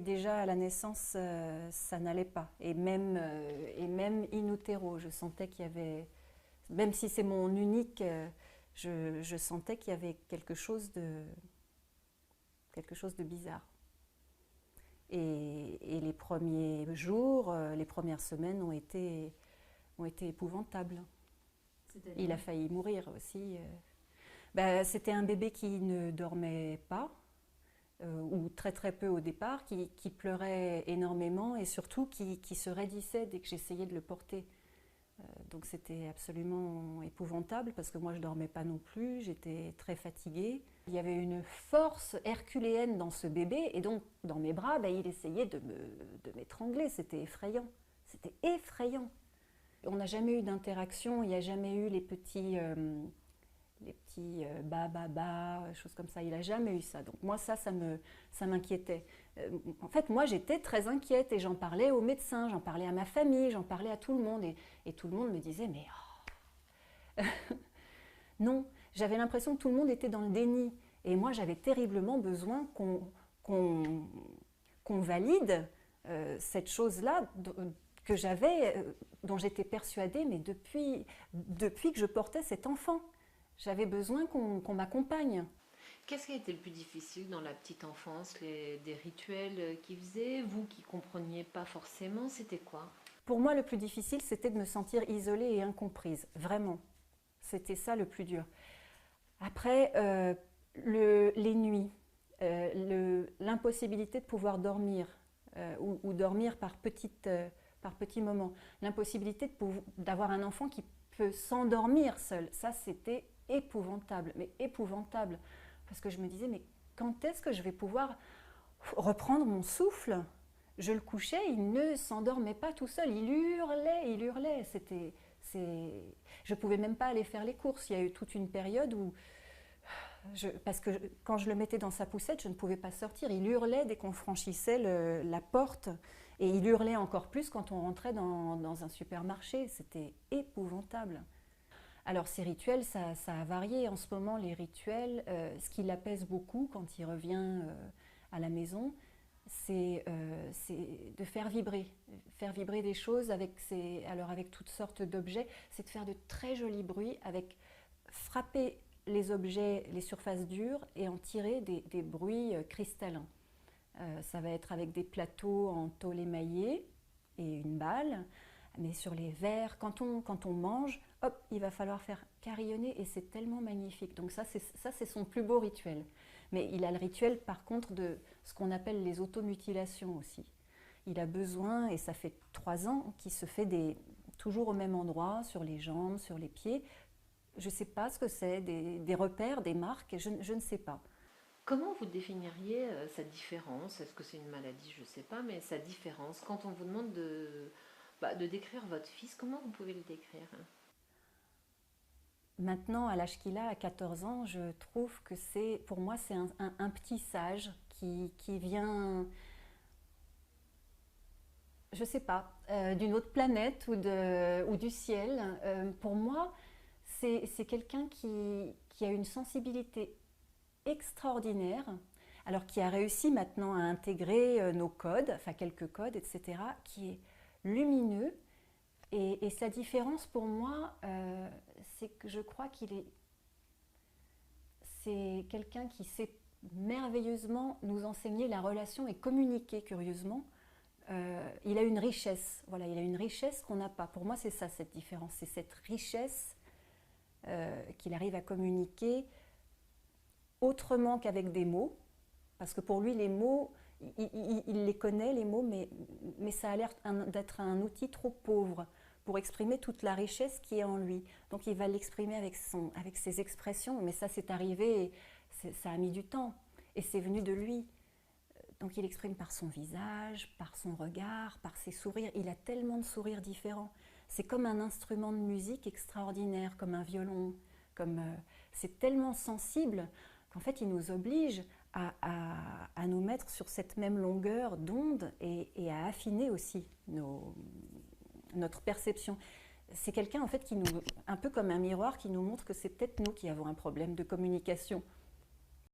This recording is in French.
déjà à la naissance, ça n'allait pas. Et même in utero, je sentais qu'il y avait, même si c'est mon unique, je sentais qu'il y avait quelque chose de bizarre. Et les premiers jours, les premières semaines ont été épouvantables. Il a failli mourir aussi. C'était un bébé qui ne dormait pas, ou très très peu au départ, qui pleurait énormément et surtout qui se raidissait dès que j'essayais de le porter. Donc c'était absolument épouvantable parce que moi je ne dormais pas non plus, j'étais très fatiguée. Il y avait une force herculéenne dans ce bébé et donc dans mes bras, il essayait de m'étrangler, c'était effrayant. C'était effrayant. On n'a jamais eu d'interaction, il n'y a jamais eu les petits ba ba ba, choses comme ça, il n'a jamais eu ça. Donc moi ça m'inquiétait. En fait moi j'étais très inquiète et j'en parlais aux médecins, j'en parlais à ma famille, j'en parlais à tout le monde et tout le monde me disait mais non, j'avais l'impression que tout le monde était dans le déni et moi j'avais terriblement besoin qu'on valide cette chose-là que j'avais, dont j'étais persuadée mais depuis que je portais cet enfant. J'avais besoin qu'on m'accompagne. Qu'est-ce qui a été le plus difficile dans la petite enfance, des rituels qu'ils faisaient, vous qui ne compreniez pas forcément, c'était quoi? Pour moi, le plus difficile, c'était de me sentir isolée et incomprise, vraiment. C'était ça le plus dur. Après, les nuits, l'impossibilité de pouvoir dormir, ou dormir par petits moments, l'impossibilité d'avoir un enfant qui peut s'endormir seul, ça c'était épouvantable, mais épouvantable, parce que je me disais, mais quand est-ce que je vais pouvoir reprendre mon souffle? Je le couchais, il ne s'endormait pas tout seul, il hurlait, je pouvais même pas aller faire les courses, il y a eu toute une période où, parce que quand je le mettais dans sa poussette, je ne pouvais pas sortir, il hurlait dès qu'on franchissait la porte, et il hurlait encore plus quand on rentrait dans un supermarché, c'était épouvantable. Alors ces rituels, ça a varié. En ce moment, les rituels, ce qui l'apaise beaucoup quand il revient à la maison, c'est de faire vibrer des choses avec toutes sortes d'objets. C'est de faire de très jolis bruits, frapper les objets, les surfaces dures et en tirer des bruits cristallins. Ça va être avec des plateaux en tôle émaillée et une balle. Mais sur les verres, quand on mange, hop, il va falloir faire carillonner et c'est tellement magnifique. Donc ça, c'est son plus beau rituel. Mais il a le rituel, par contre, de ce qu'on appelle les automutilations aussi. Il a besoin, et ça fait 3 ans, qu'il se fait toujours au même endroit, sur les jambes, sur les pieds. Je ne sais pas ce que c'est, des repères, des marques, je ne sais pas. Comment vous définiriez sa différence? Est-ce que c'est une maladie? Je ne sais pas, mais sa différence. Quand on vous demande de décrire votre fils, comment vous pouvez le décrire? Maintenant, à l'âge qu'il a, à 14 ans, je trouve que pour moi, c'est un petit sage qui vient, je ne sais pas, d'une autre planète ou du ciel. Pour moi, c'est quelqu'un qui a une sensibilité extraordinaire, alors qui a réussi maintenant à intégrer nos codes, enfin quelques codes, etc., qui est lumineux. Et sa différence pour moi, c'est que je crois c'est quelqu'un qui sait merveilleusement nous enseigner la relation et communiquer curieusement. Il a une richesse, voilà, il a une richesse qu'on n'a pas. Pour moi, c'est ça cette différence, c'est cette richesse qu'il arrive à communiquer autrement qu'avec des mots, parce que pour lui, les mots, il les connaît, les mots, mais ça a l'air d'être un outil trop pauvre pour exprimer toute la richesse qui est en lui. Donc il va l'exprimer avec ses expressions, mais ça c'est arrivé, ça a mis du temps, et c'est venu de lui. Donc il exprime par son visage, par son regard, par ses sourires. Il a tellement de sourires différents. C'est comme un instrument de musique extraordinaire, comme un violon. C'est tellement sensible qu'en fait il nous oblige à nous mettre sur cette même longueur d'onde et à affiner aussi notre perception. C'est quelqu'un en fait un peu comme un miroir qui nous montre que c'est peut-être nous qui avons un problème de communication.